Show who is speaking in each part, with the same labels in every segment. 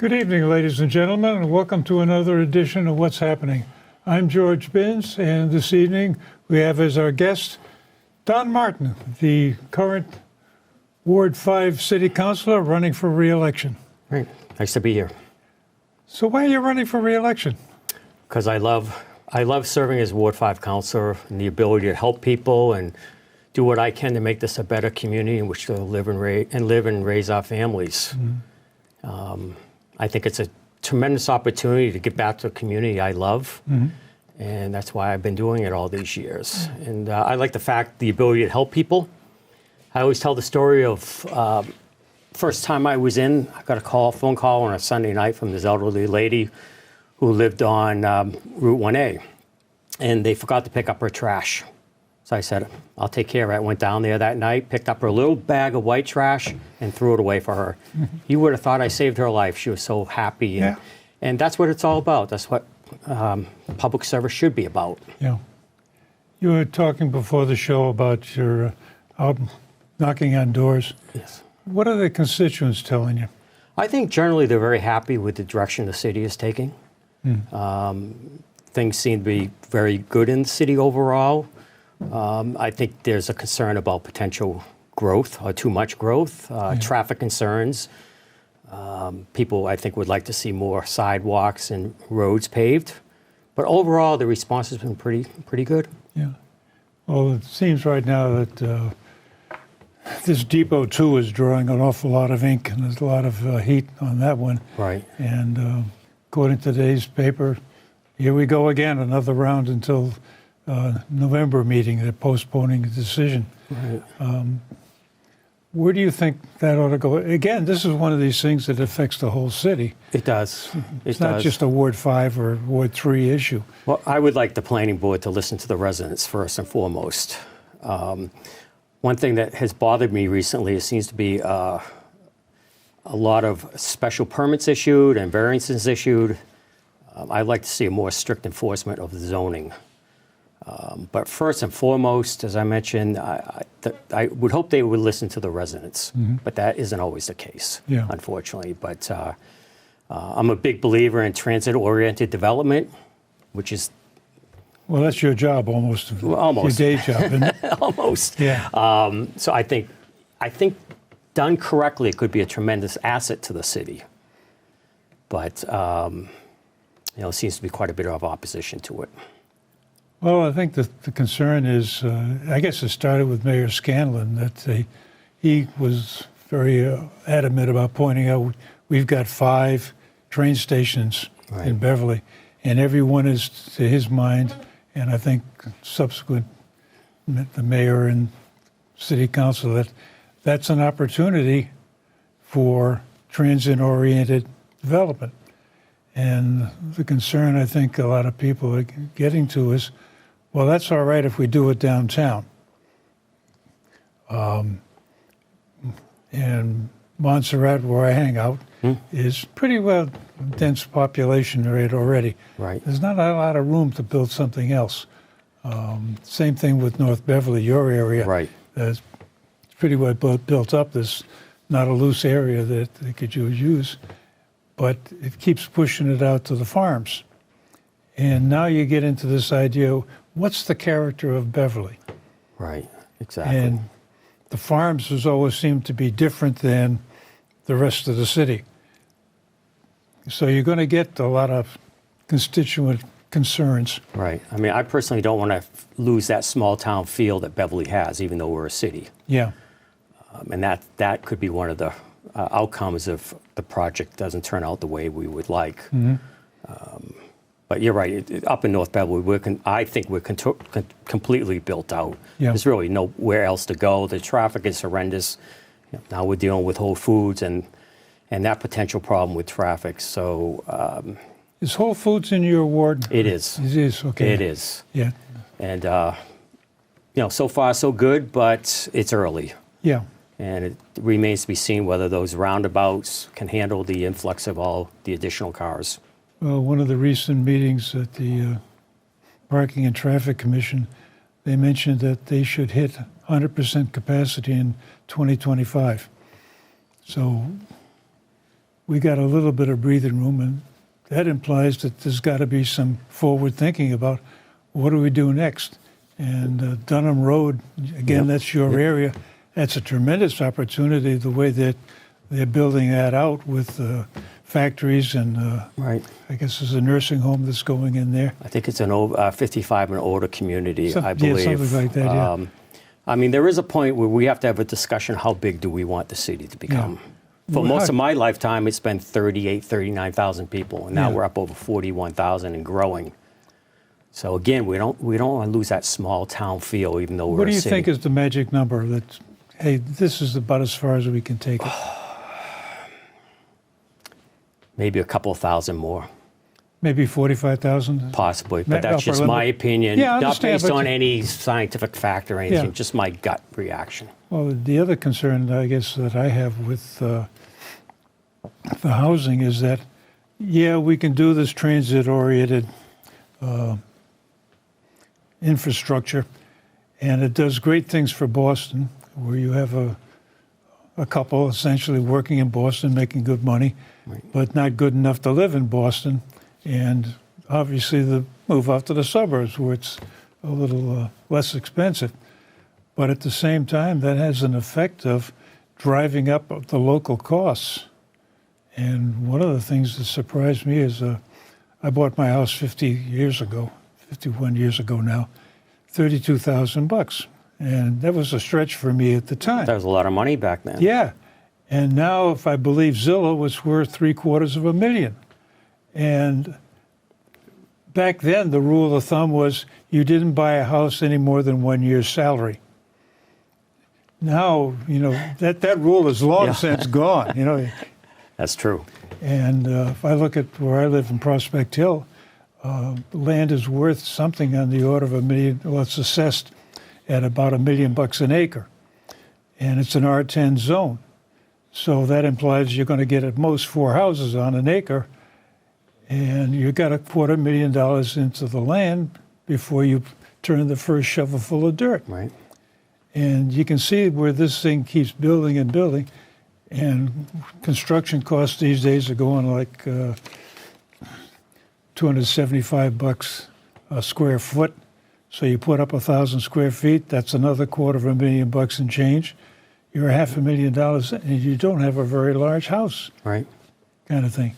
Speaker 1: Good evening, ladies and gentlemen, and welcome to another edition of What's Happening. I'm George Binns, and this evening we have as our guest Don Martin, the current Ward 5 City Councilor running for re-election.
Speaker 2: Great. Nice to be here.
Speaker 1: So why are you running for re-election?
Speaker 2: Because I love serving as Ward 5 Councilor and the ability to help people and do what I can to make this a better community in which to live and raise our families. Mm-hmm. I think it's a tremendous opportunity to give back to a community I love, mm-hmm. and that's why I've been doing it all these years. Mm-hmm. And I like the ability to help people. I always tell the story of first time I was in, I got a phone call on a Sunday night from this elderly lady who lived on Route 1A, and they forgot to pick up her trash. So I said, I'll take care of it. I went down there that night, picked up her little bag of white trash and threw it away for her. Mm-hmm. You would have thought I saved her life. She was so happy. And that's what it's all about. That's what public service should be about.
Speaker 1: Yeah. You were talking before the show about your out knocking on doors.
Speaker 2: Yes.
Speaker 1: What are the constituents telling you?
Speaker 2: I think generally they're very happy with the direction the city is taking. Things seem to be very good in the city overall. I think there's a concern about potential growth or too much growth, traffic concerns. People, I think, would like to see more sidewalks and roads paved. But overall, the response has been pretty good.
Speaker 1: Yeah. Well, it seems right now that this Depot 2 is drawing an awful lot of ink, and there's a lot of heat on that one.
Speaker 2: Right.
Speaker 1: And according to today's paper, here we go again, another round until November meeting. They're postponing the decision. Right. Where do you think that ought to go? Again, this is one of these things that affects the whole city.
Speaker 2: It does.
Speaker 1: It's not just a Ward 5 or Ward 3 issue.
Speaker 2: Well, I would like the planning board to listen to the residents first and foremost. One thing that has bothered me recently, it seems to be a lot of special permits issued and variances issued. I'd like to see a more strict enforcement of the zoning. But first and foremost, as I mentioned, I would hope they would listen to the residents, mm-hmm. but that isn't always the case, unfortunately. But I'm a big believer in transit-oriented development, which is...
Speaker 1: Well, that's your job almost.
Speaker 2: Almost.
Speaker 1: Your day job, isn't it?
Speaker 2: Almost.
Speaker 1: Yeah.
Speaker 2: So I think done correctly, it could be a tremendous asset to the city. But, it seems to be quite a bit of opposition to it.
Speaker 1: Well, I think the concern is, I guess it started with Mayor Scanlon, that he was very adamant about pointing out we've got 5 train stations in Beverly, and every one is, to his mind, and I think subsequent, the mayor and city council, that's an opportunity for transit-oriented development. And the concern I think a lot of people are getting to is, well, that's all right if we do it downtown. And Montserrat, where I hang out, is pretty well dense population rate already.
Speaker 2: Right.
Speaker 1: There's not a lot of room to build something else. Same thing with North Beverly, your area.
Speaker 2: Right.
Speaker 1: It's pretty well built up. There's not a loose area that they could use. But it keeps pushing it out to the farms. And now you get into this idea, what's the character of Beverly?
Speaker 2: Right, exactly.
Speaker 1: And the farms has always seemed to be different than the rest of the city. So you're going to get a lot of constituent concerns.
Speaker 2: Right. I mean, I personally don't want to lose that small town feel that Beverly has, even though we're a city.
Speaker 1: Yeah.
Speaker 2: And that could be one of the outcomes if the project doesn't turn out the way we would like. Mm-hmm. But you're right. Up in North Beverly, I think we're completely built out. Yeah. There's really nowhere else to go. The traffic is horrendous. Now we're dealing with Whole Foods and that potential problem with traffic. So
Speaker 1: is Whole Foods in your ward?
Speaker 2: It is.
Speaker 1: It is, okay.
Speaker 2: It is.
Speaker 1: Yeah.
Speaker 2: And so far so good, but it's early.
Speaker 1: Yeah.
Speaker 2: And it remains to be seen whether those roundabouts can handle the influx of all the additional cars.
Speaker 1: Well, one of the recent meetings at the Parking and Traffic Commission, they mentioned that they should hit 100% capacity in 2025. So we got a little bit of breathing room, and that implies that there's got to be some forward thinking about what do we do next. And Dunham Road, again, that's your area. That's a tremendous opportunity, the way that they're building that out with factories and
Speaker 2: Right.
Speaker 1: I guess there's a nursing home that's going in there.
Speaker 2: I think it's an 55 and older community, I
Speaker 1: Yeah,
Speaker 2: believe.
Speaker 1: something like that, yeah.
Speaker 2: I mean, there is a point where we have to have a discussion, how big do we want the city to become? For
Speaker 1: Well,
Speaker 2: most of my lifetime, it's been 38, 39,000 people, and now
Speaker 1: Yeah.
Speaker 2: we're up over 41,000 and growing. So again, we don't want to lose that small town feel, even though we're
Speaker 1: What do
Speaker 2: a
Speaker 1: you
Speaker 2: city.
Speaker 1: think is the magic number that, hey, this is about as far as we can take it?
Speaker 2: Maybe a couple thousand more,
Speaker 1: Maybe 45,000?
Speaker 2: possibly,
Speaker 1: Ma-
Speaker 2: but that's just
Speaker 1: upper
Speaker 2: my
Speaker 1: limit.
Speaker 2: opinion,
Speaker 1: Yeah, I
Speaker 2: not
Speaker 1: understand,
Speaker 2: based
Speaker 1: but-
Speaker 2: on any scientific fact or anything,
Speaker 1: Yeah.
Speaker 2: just my gut reaction.
Speaker 1: Well, the other concern, I guess, that I have with the housing is that, yeah, we can do this transit-oriented infrastructure, and it does great things for Boston, where you have a couple essentially working in Boston, making good money, but not good enough to live in Boston, and obviously the move out to the suburbs where it's a little less expensive. But at the same time, that has an effect of driving up the local costs. And one of the things that surprised me is I bought my house 51 years ago now, $32,000. And that was a stretch for me at the time.
Speaker 2: That was a lot of money back then.
Speaker 1: Yeah. And now, if I believe Zillow, it's worth $750,000. And back then, the rule of thumb was you didn't buy a house any more than 1 year's salary. Now, that rule is long since gone,
Speaker 2: That's true.
Speaker 1: And if I look at where I live in Prospect Hill, land is worth something on the order of $1 million. Well, it's assessed at about $1 million an acre. And it's an R10 zone. So that implies you're going to get at most 4 houses on an acre. And you got $250,000 into the land before you turn the first shovel full of dirt.
Speaker 2: Right.
Speaker 1: And you can see where this thing keeps building and building. And construction costs these days are going like $275 a square foot. So you put up 1,000 square feet, that's another $250,000 and change. You're $500,000 and you don't have a very large house,
Speaker 2: Right.
Speaker 1: kind of thing.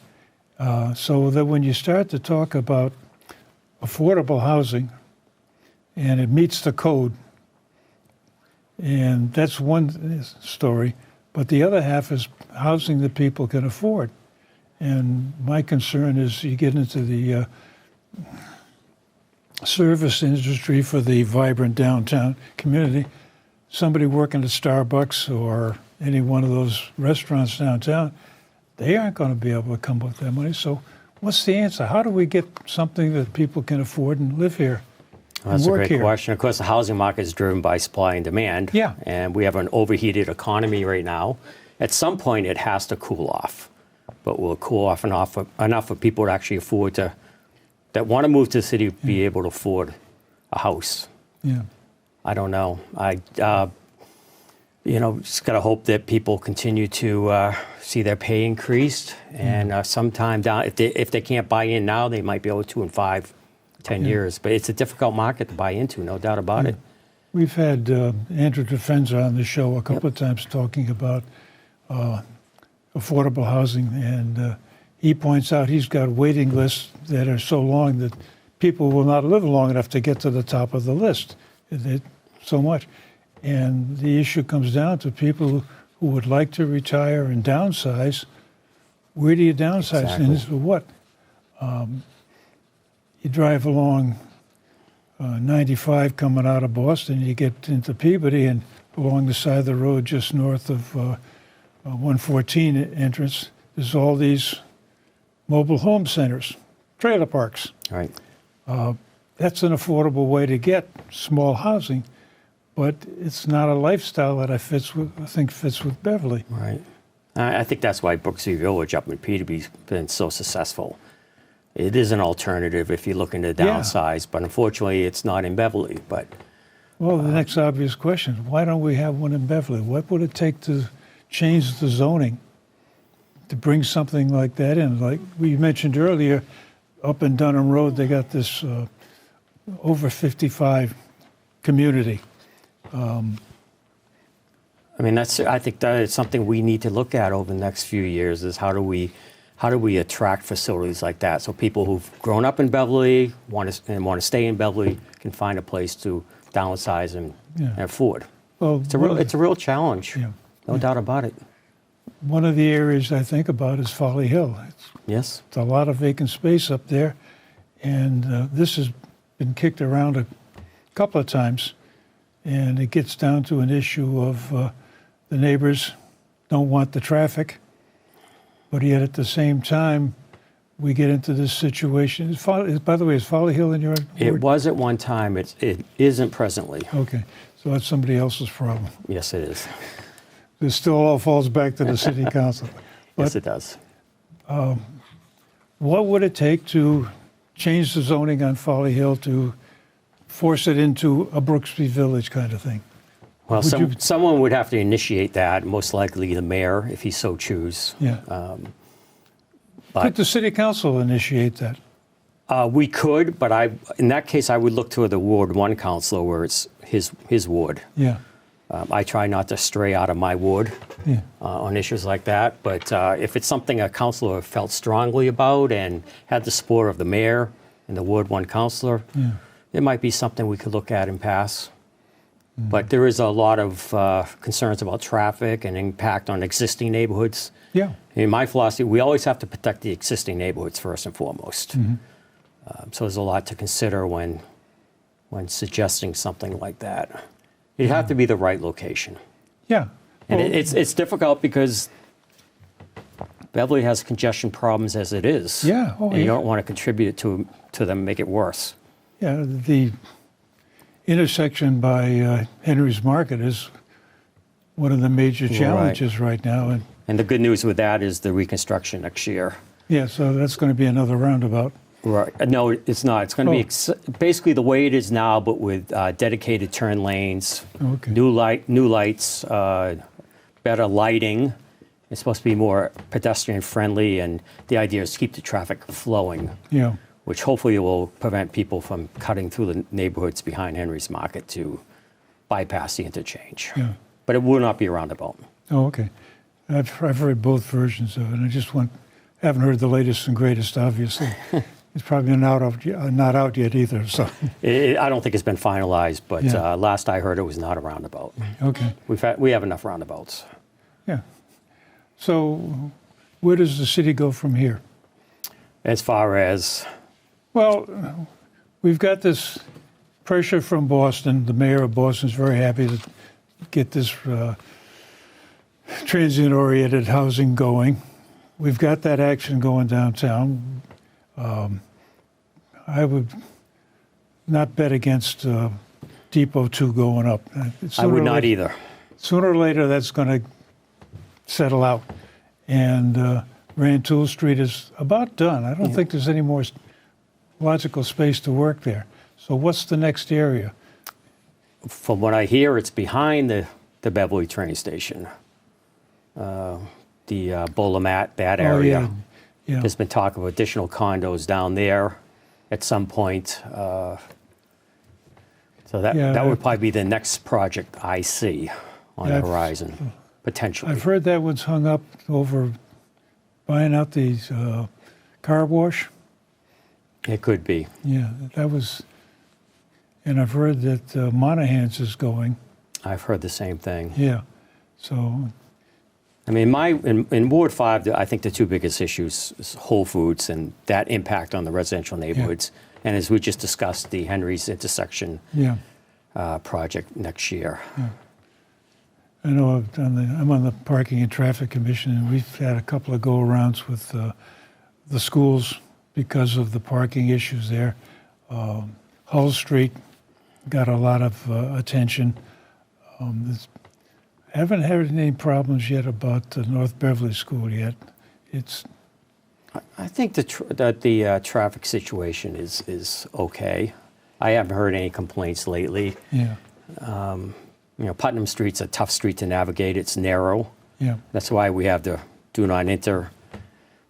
Speaker 1: So that when you start to talk about affordable housing and it meets the code, and that's one story, but the other half is housing that people can afford. And my concern is you get into the service industry for the vibrant downtown community. Somebody working at Starbucks or any one of those restaurants downtown, they aren't going to be able to come up with that money. So what's the answer? How do we get something that people can afford and live here?
Speaker 2: Well, that's
Speaker 1: and
Speaker 2: a
Speaker 1: work
Speaker 2: great
Speaker 1: here?
Speaker 2: question. Of course, the housing market is driven by supply and demand.
Speaker 1: Yeah.
Speaker 2: And we have an overheated economy right now. At some point, it has to cool off. But will it cool off enough for people to actually afford to, that want to move to the city, be able to afford a house?
Speaker 1: Yeah.
Speaker 2: I don't know. Just got to hope that people continue to see their pay increased. And sometime down, if they can't buy in now, they might be able to in 5, 10 years. But it's a difficult market to buy into, no doubt about it.
Speaker 1: We've had Andrew DeFenza on the show a couple of times talking about affordable housing, and he points out he's got waiting lists that are so long that people will not live long enough to get to the top of the list. So much. And the issue comes down to people who would like to retire and downsize. Where do you downsize?
Speaker 2: Exactly.
Speaker 1: And for what? You drive along 95 coming out of Boston, you get into Peabody, and along the side of the road just north of 114 entrance, there's all these mobile home centers, trailer parks.
Speaker 2: Right.
Speaker 1: That's an affordable way to get small housing, but it's not a lifestyle that I think fits with Beverly.
Speaker 2: Right. I think that's why Brooksview Village up in Peterby's been so successful. It is an alternative if you're looking to downsize, but unfortunately it's not in Beverly. But
Speaker 1: Well, the next obvious question, why don't we have one in Beverly? What would it take to change the zoning to bring something like that in. Like we mentioned earlier, up in Dunham Road, they got this over 55 community.
Speaker 2: I mean, I think that is something we need to look at over the next few years is how do we attract facilities like that so people who've grown up in Beverly want to stay in Beverly can find a place to downsize and afford.
Speaker 1: Well,
Speaker 2: It's a real challenge, no doubt about it.
Speaker 1: One of the areas I think about is Folly Hill.
Speaker 2: Yes.
Speaker 1: It's a lot of vacant space up there, and this has been kicked around a couple of times, and it gets down to an issue of the neighbors don't want the traffic, but yet at the same time, we get into this situation. By the way, is Folly Hill in your ward?
Speaker 2: It was at one time. It isn't presently.
Speaker 1: Okay, so that's somebody else's problem.
Speaker 2: Yes, it is.
Speaker 1: It still all falls back to the city council.
Speaker 2: Yes, it does.
Speaker 1: What would it take to change the zoning on Folly Hill to force it into a Brooksby Village kind of thing?
Speaker 2: Well, someone would have to initiate that, most likely the mayor, if he so choose.
Speaker 1: Yeah. Could the city council initiate that?
Speaker 2: We could, but in that case, I would look to the Ward 1 councilor where it's his ward.
Speaker 1: Yeah.
Speaker 2: I try not to stray out of my ward on issues like that, but if it's something a councilor felt strongly about and had the support of the mayor and the Ward 1 councilor, it might be something we could look at and pass. But there is a lot of concerns about traffic and impact on existing neighborhoods.
Speaker 1: Yeah.
Speaker 2: In my philosophy, we always have to protect the existing neighborhoods first and foremost. So there's a lot to consider when suggesting something like that. It'd have to be the right location.
Speaker 1: Yeah.
Speaker 2: And it's difficult because Beverly has congestion problems as it is.
Speaker 1: Yeah. Oh,
Speaker 2: and you don't want to contribute to them, make it worse.
Speaker 1: Yeah, the intersection by Henry's Market is one of the major challenges right now.
Speaker 2: And the good news with that is the reconstruction next year.
Speaker 1: Yeah, so that's going to be another roundabout.
Speaker 2: Right. No, it's not. It's going to be basically the way it is now, but with dedicated turn lanes, new lights, better lighting. It's supposed to be more pedestrian friendly, and the idea is to keep the traffic flowing.
Speaker 1: Yeah.
Speaker 2: Which hopefully will prevent people from cutting through the neighborhoods behind Henry's Market to bypass the interchange.
Speaker 1: Yeah.
Speaker 2: But it will not be a roundabout.
Speaker 1: Oh, okay. I've heard both versions of it, and I just haven't heard the latest and greatest, obviously. It's probably not out yet either. So
Speaker 2: I don't think it's been finalized, but last I heard it was not a roundabout.
Speaker 1: Okay.
Speaker 2: We have enough roundabouts.
Speaker 1: Yeah. So where does the city go from here?
Speaker 2: As far as...
Speaker 1: Well, we've got this pressure from Boston. The mayor of Boston is very happy to get this transient-oriented housing going. We've got that action going downtown. I would not bet against Depot 2 going up.
Speaker 2: I would not either.
Speaker 1: Sooner or later, that's going to settle out. And Rantoul Street is about done. I don't think there's any more logical space to work there. So what's the next area?
Speaker 2: From what I hear, it's behind the Beverly train station. The Bolamat, that area.
Speaker 1: Yeah.
Speaker 2: There's been talk of additional condos down there at some point. So that would probably be the next project I see on the horizon, potentially.
Speaker 1: I've heard that one's hung up over buying out these car wash.
Speaker 2: It could be.
Speaker 1: Yeah, that was, and I've heard that Monahan's is going.
Speaker 2: I've heard the same thing.
Speaker 1: Yeah, so.
Speaker 2: I mean, in Ward 5, I think the two biggest issues is Whole Foods and that impact on the residential neighborhoods. And as we just discussed, the Henry's intersection project next year.
Speaker 1: Yeah. I know I'm on the Parking and Traffic Commission, and we've had a couple of go-arounds with the schools because of the parking issues there. Hull Street got a lot of attention. I haven't had any problems yet about the North Beverly School yet.
Speaker 2: I think that the traffic situation is okay. I haven't heard any complaints lately.
Speaker 1: Yeah.
Speaker 2: Putnam Street's a tough street to navigate. It's narrow.
Speaker 1: Yeah.
Speaker 2: That's why we have the do not enter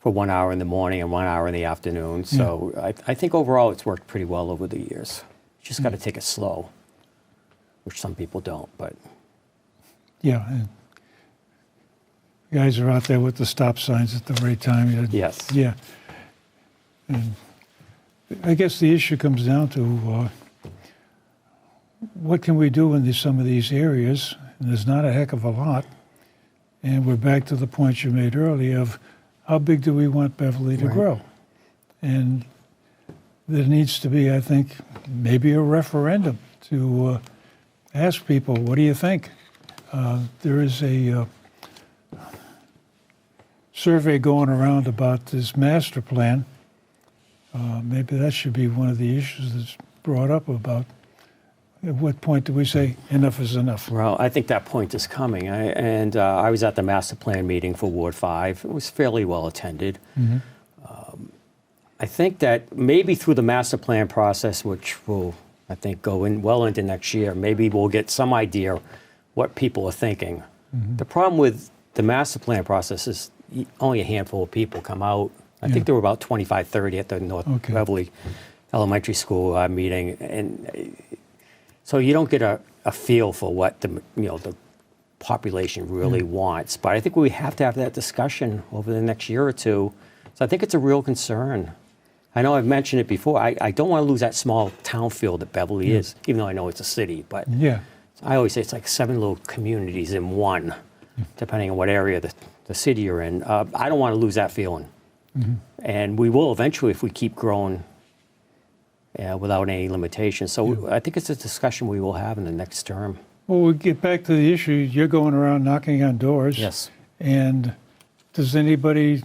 Speaker 2: for 1 hour in the morning and 1 hour in the afternoon. So I think overall it's worked pretty well over the years. You just got to take it slow, which some people don't. But
Speaker 1: Yeah. And guys are out there with the stop signs at the right time.
Speaker 2: yes,
Speaker 1: Yeah. And I guess the issue comes down to what can we do in some of these areas? And there's not a heck of a lot. And we're back to the point you made earlier of how big do we want Beverly to
Speaker 2: Right.
Speaker 1: grow? And there needs to be, I think, maybe a referendum to ask people, what do you think? There is a survey going around about this master plan. Maybe that should be one of the issues that's brought up about at what point do we say enough is enough?
Speaker 2: well, I think that point is coming. I was at the master plan meeting for Ward 5. It was fairly well attended.
Speaker 1: Mm-hmm.
Speaker 2: I think that maybe through the master plan process, which will, I think, go in well into next year, maybe we'll get some idea what people are thinking.
Speaker 1: Mm-hmm.
Speaker 2: The problem with the master plan process is only a handful of people come out. I
Speaker 1: Yeah.
Speaker 2: think there were about 25, 30 at the North
Speaker 1: Okay.
Speaker 2: Beverly Elementary School meeting, and so you don't get a feel for what the population really wants. But I think we have to have that discussion over the next year or two. So I think it's a real concern. I know I've mentioned it before. I don't want to lose that small town feel that Beverly is, even though I know it's a city. But
Speaker 1: Yeah.
Speaker 2: I always say it's like 7 little communities in one, depending on what area the city you're in. I don't want to lose that feeling.
Speaker 1: Mm-hmm.
Speaker 2: And we will eventually if we keep growing without any limitations. So I think it's a discussion we will have in the next term.
Speaker 1: Well, we get back to the issue. You're going around knocking on doors.
Speaker 2: Yes.
Speaker 1: And does anybody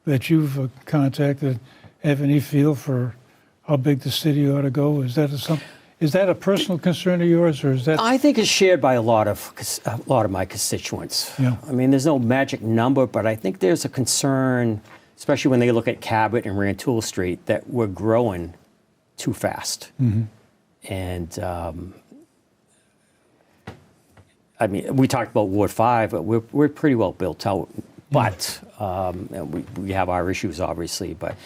Speaker 1: that you've contacted have any feel for how big the city ought to go? Is that a personal concern of yours, or is that?
Speaker 2: I think it's shared by a lot of my constituents.
Speaker 1: Yeah.
Speaker 2: I mean, there's no magic number, but I think there's a concern, especially when they look at Cabot and Rantoul Street, that we're growing too fast.
Speaker 1: Mm-hmm.
Speaker 2: And I mean, we talked about Ward 5, but we're pretty well built out. But and we have our issues, obviously. But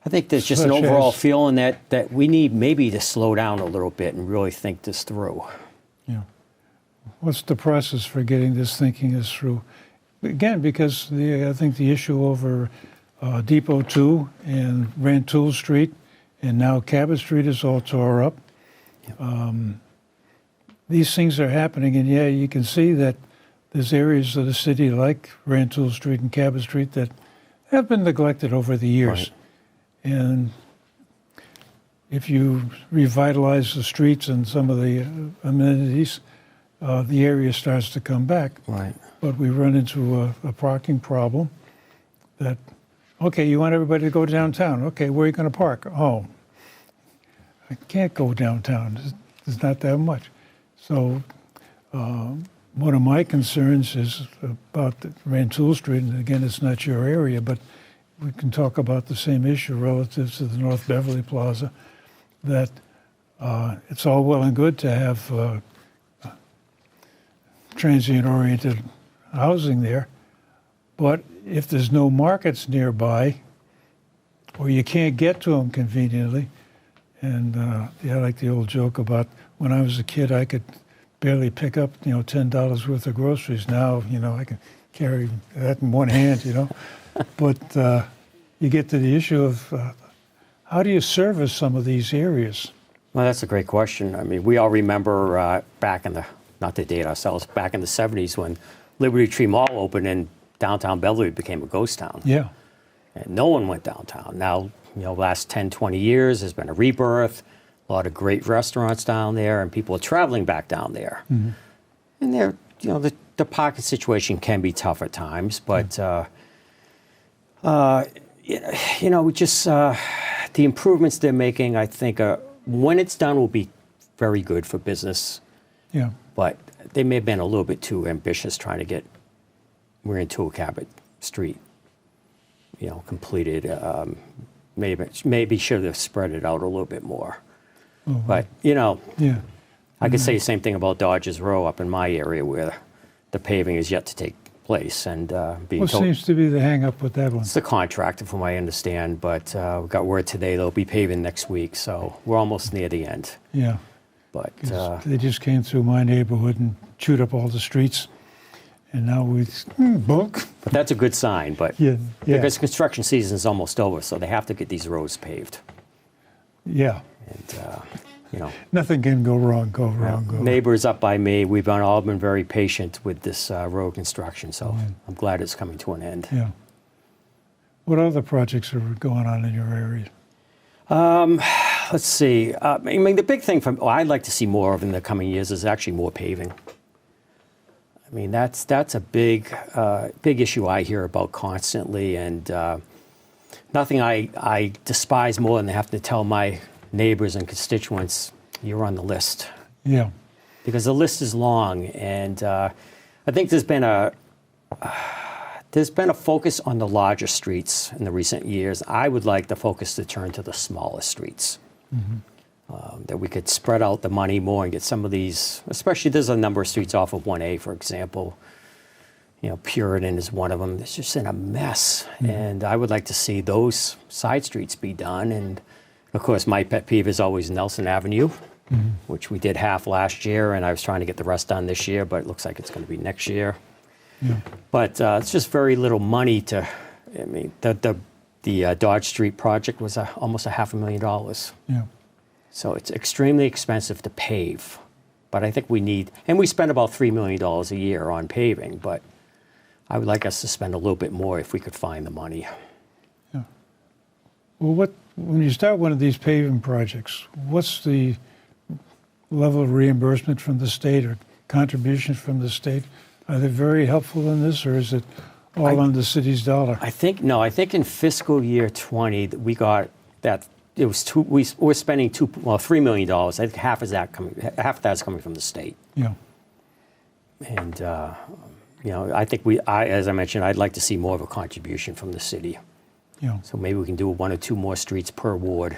Speaker 2: I think there's just an
Speaker 1: Such
Speaker 2: overall
Speaker 1: as?
Speaker 2: feeling that we need maybe to slow down a little bit and really think this through.
Speaker 1: Yeah. What's the process for getting this thinking is through? Again, because I think the issue over Depot 2 and Rantoul Street and now Cabot Street is all tore up. These things are happening, and yeah, you can see that there's areas of the city like Rantoul Street and Cabot Street that have been neglected over the years.
Speaker 2: Right.
Speaker 1: And if you revitalize the streets and some of the amenities, the area starts to come back.
Speaker 2: Right.
Speaker 1: But we run into a parking problem that, okay, you want everybody to go downtown. Okay, where are you going to park? Oh, I can't go downtown. There's not that much. So one of my concerns is about Rantoul Street, and again, it's not your area, but we can talk about the same issue relative to the North Beverly Plaza, that it's all well and good to have transient-oriented housing there, but if there's no markets nearby, or you can't get to them conveniently, and I like the old joke about when I was a kid, I could barely pick up, $10 worth of groceries. Now, I can carry that in one hand, But you get to the issue of how do you service some of these areas?
Speaker 2: Well, that's a great question. I mean, we all remember back in not to date ourselves, back in the 70s when Liberty Tree Mall opened and downtown Beverly became a ghost town.
Speaker 1: Yeah.
Speaker 2: And no one went downtown. Now, last 10, 20 years, there's been a rebirth, a lot of great restaurants down there, and people are traveling back down there.
Speaker 1: Mm-hmm.
Speaker 2: And they're, the parking situation can be tough at times, but, just the improvements they're making, I think, when it's done, will be very good for business.
Speaker 1: Yeah.
Speaker 2: But they may have been a little bit too ambitious trying to get Rantoul Cabot Street, completed. Maybe should have spread it out a little bit more.
Speaker 1: Oh,
Speaker 2: But,
Speaker 1: yeah.
Speaker 2: I could say the same thing about Dodgers Row up in my area where the paving is yet to take place, and being
Speaker 1: What
Speaker 2: told
Speaker 1: seems to be the hang-up with that one?
Speaker 2: it's the contractor, from what I understand. But we got word today they'll be paving next week, so we're almost near the end.
Speaker 1: Yeah,
Speaker 2: But
Speaker 1: 'cause they just came through my neighborhood and chewed up all the streets, and now we bulk.
Speaker 2: but that's a good sign. But
Speaker 1: Yeah, yeah,
Speaker 2: because construction season is almost over, so they have to get these roads paved.
Speaker 1: yeah.
Speaker 2: And you know,
Speaker 1: Nothing can go wrong. Go wrong. Go.
Speaker 2: neighbors up by me, we've all been very patient with this road construction, so I'm glad it's coming to an end.
Speaker 1: Yeah. What other projects are going on in your area?
Speaker 2: Let's see. I mean, the big thing I'd like to see more of in the coming years is actually more paving. I mean, that's a big issue I hear about constantly, and nothing I despise more than having to tell my neighbors and constituents, you're on the list.
Speaker 1: Yeah.
Speaker 2: Because the list is long, and I think there's been a focus on the larger streets in the recent years. I would like the focus to turn to the smaller streets. That we could spread out the money more and get some of these, especially there's a number of streets off of 1A, for example. You know, Puritan is one of them. It's just in a mess. And I would like to see those side streets be done. And of course, my pet peeve is always Nelson Avenue, which we did half last year, and I was trying to get the rest done this year, but it looks like it's going to be next year.
Speaker 1: Yeah.
Speaker 2: But it's just very little money to, I mean, the Dodge Street project was almost $500,000.
Speaker 1: Yeah.
Speaker 2: So it's extremely expensive to pave. But I think we need, and we spend about $3 million a year on paving, but I would like us to spend a little bit more if we could find the money.
Speaker 1: Yeah. Well, when you start one of these paving projects, what's the level of reimbursement from the state or contribution from the state? Are they very helpful in this, or is it all on the city's dollar?
Speaker 2: I think in fiscal year 20 that we got that. It was we're spending $3 million. I think half of that's coming from the state.
Speaker 1: Yeah.
Speaker 2: And you know, I think as I mentioned, I'd like to see more of a contribution from the city.
Speaker 1: Yeah.
Speaker 2: So maybe we can do 1 or 2 more streets per ward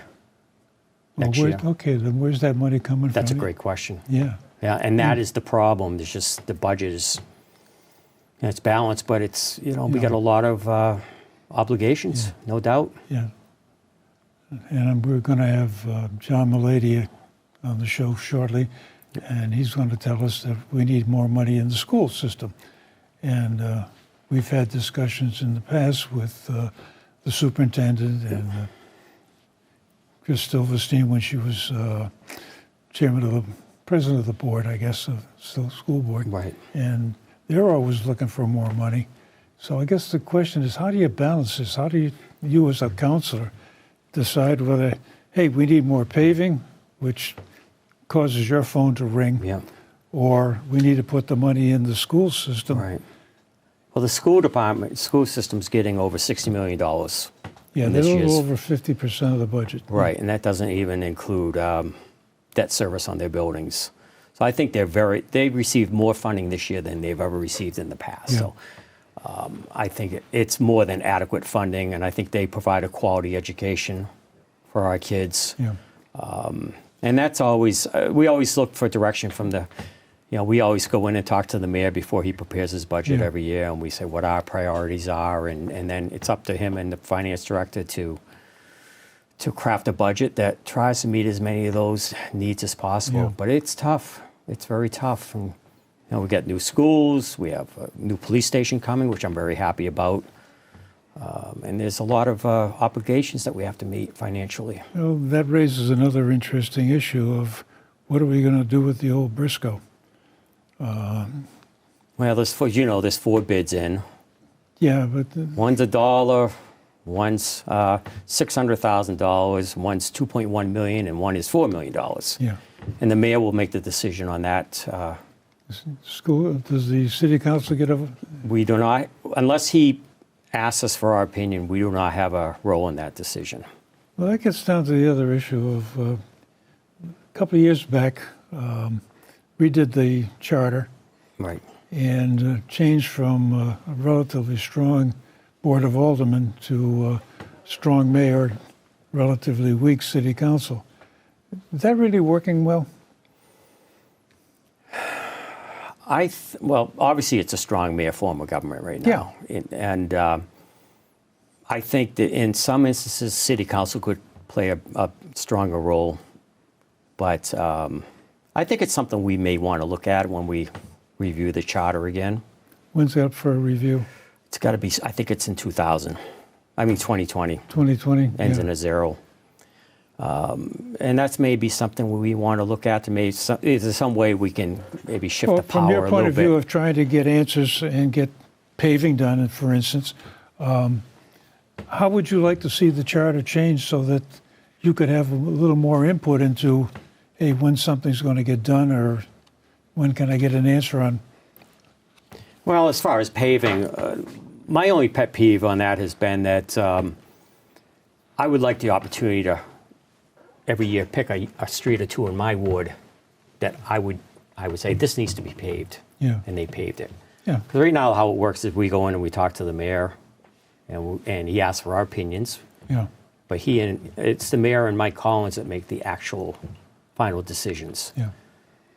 Speaker 1: Well,
Speaker 2: next year.
Speaker 1: okay, then where's that money coming from?
Speaker 2: That's a great question.
Speaker 1: Yeah.
Speaker 2: Yeah, and that is the problem. There's just the budget is, it's balanced, but it's, you know, we got a lot of obligations, no doubt.
Speaker 1: Yeah. And we're going to have John Mullady on the show shortly, and he's going to tell us that we need more money in the school system. And we've had discussions in the past with the superintendent and Chris Silverstein when she was president of the board, I guess, of the school board.
Speaker 2: Right.
Speaker 1: And they're always looking for more money. So I guess the question is, how do you balance this? How do you as a counselor, decide whether, hey, we need more paving, which causes your phone to ring, or we need to put the money in the school system.
Speaker 2: Right. Well, the school system's getting over $60 million.
Speaker 1: Yeah, they're a little over 50% of the budget.
Speaker 2: Right, and that doesn't even include debt service on their buildings. So I think they've received more funding this year than they've ever received in the past.
Speaker 1: Yeah.
Speaker 2: So I think it's more than adequate funding, and I think they provide a quality education for our kids.
Speaker 1: Yeah.
Speaker 2: And that's always, we always look for direction from we always go in and talk to the mayor before he prepares his budget every year, and we say what our priorities are, and then it's up to him and the finance director to craft a budget that tries to meet as many of those needs as possible.
Speaker 1: Yeah.
Speaker 2: But it's tough. It's very tough. And, we got new schools. We have a new police station coming, which I'm very happy about. And there's a lot of obligations that we have to meet financially.
Speaker 1: Well, that raises another interesting issue of what are we going to do with the old Briscoe?
Speaker 2: Well, there's 4 bids in.
Speaker 1: Yeah, but
Speaker 2: One's $1, one's $600,000, one's $2.1 million, and one is $4 million.
Speaker 1: yeah,
Speaker 2: And the mayor will make the decision on that.
Speaker 1: school. Does the city council get a?
Speaker 2: We do not, unless he asks us for our opinion, we do not have a role in that decision.
Speaker 1: Well, that gets down to the other issue of a couple of years back, we did the charter
Speaker 2: Right.
Speaker 1: and changed from a relatively strong board of aldermen to strong mayor, relatively weak city council. Is that really working well?
Speaker 2: Well, obviously, it's a strong mayor form of government right now. And I think that in some instances, city council could play a stronger role. But I think it's something we may want to look at when we review the charter again.
Speaker 1: When's that for a review?
Speaker 2: It's got to be, I think it's in 2020.
Speaker 1: 2020?
Speaker 2: Ends in a 0. And that's maybe something we want to look at. Is there some way we can maybe shift the power a little bit?
Speaker 1: From your point of view of trying to get answers and get paving done, for instance, how would you like to see the charter change so that you could have a little more input into, hey, when something's going to get done, or when can I get an answer on?
Speaker 2: Well, as far as paving, my only pet peeve on that has been that I would like the opportunity to every year pick a street or two in my ward that I would say this needs to be paved, and they paved it.
Speaker 1: Yeah.
Speaker 2: Because right now how it works is we go in and we talk to the mayor, and he asks for our opinions.
Speaker 1: Yeah.
Speaker 2: But it's the mayor and Mike Collins that make the actual final decisions.
Speaker 1: Yeah.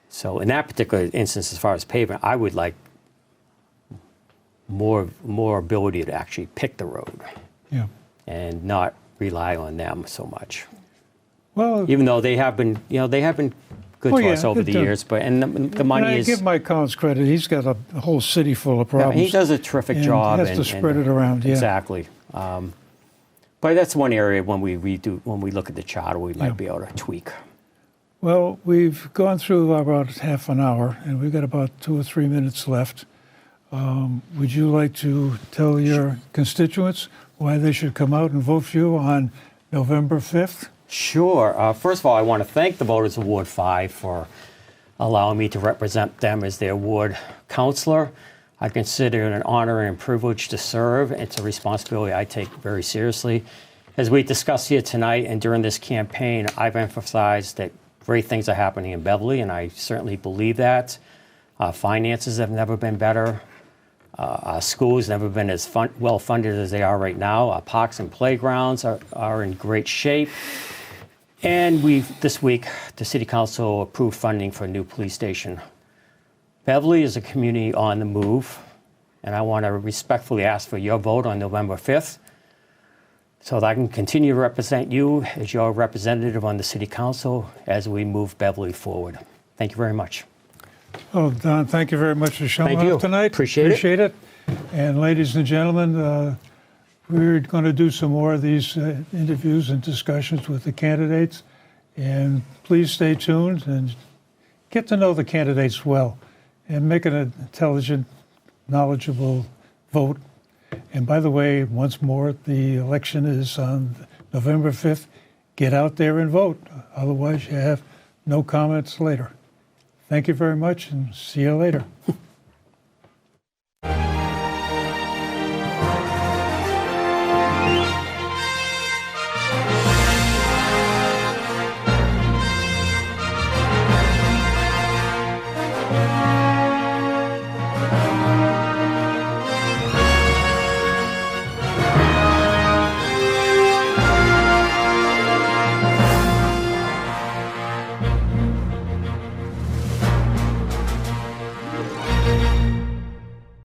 Speaker 2: So in that particular instance, as far as pavement, I would like more ability to actually pick the road.
Speaker 1: Yeah.
Speaker 2: And not rely on them so much.
Speaker 1: Well,
Speaker 2: Even though they have been good to us over the years, but the money is.
Speaker 1: I give Mike Collins credit. He's got a whole city full of problems.
Speaker 2: He does a terrific job.
Speaker 1: He has to spread it around. Yeah.
Speaker 2: Exactly. But that's one area when we look at the charter, we might be able to tweak.
Speaker 1: Well, we've gone through about half an hour, and we've got about 2 or 3 minutes left. Would you like to tell your constituents why they should come out and vote for you on November 5th?
Speaker 2: Sure. First of all, I want to thank the voters of Ward 5 for allowing me to represent them as their ward councilor. I consider it an honor and privilege to serve. It's a responsibility I take very seriously. As we discussed here tonight and during this campaign, I've emphasized that great things are happening in Beverly, and I certainly believe that. Finances have never been better. Our schools never been as well funded as they are right now. Our parks and playgrounds are in great shape. And this week, the City Council approved funding for a new police station. Beverly is a community on the move, and I want to respectfully ask for your vote on November 5th so that I can continue to represent you as your representative on the City Council as we move Beverly forward. Thank you very much.
Speaker 1: Oh, Don, thank you very much for showing
Speaker 2: Thank you.
Speaker 1: up tonight.
Speaker 2: Appreciate
Speaker 1: it. And ladies and gentlemen, we're going to do some more of these interviews and discussions with the candidates. And please stay tuned and get to know the candidates well and make an intelligent, knowledgeable vote. And by the way, once more, the election is on November 5th. Get out there and vote. Otherwise, you have no comments later. Thank you very much, and see you later.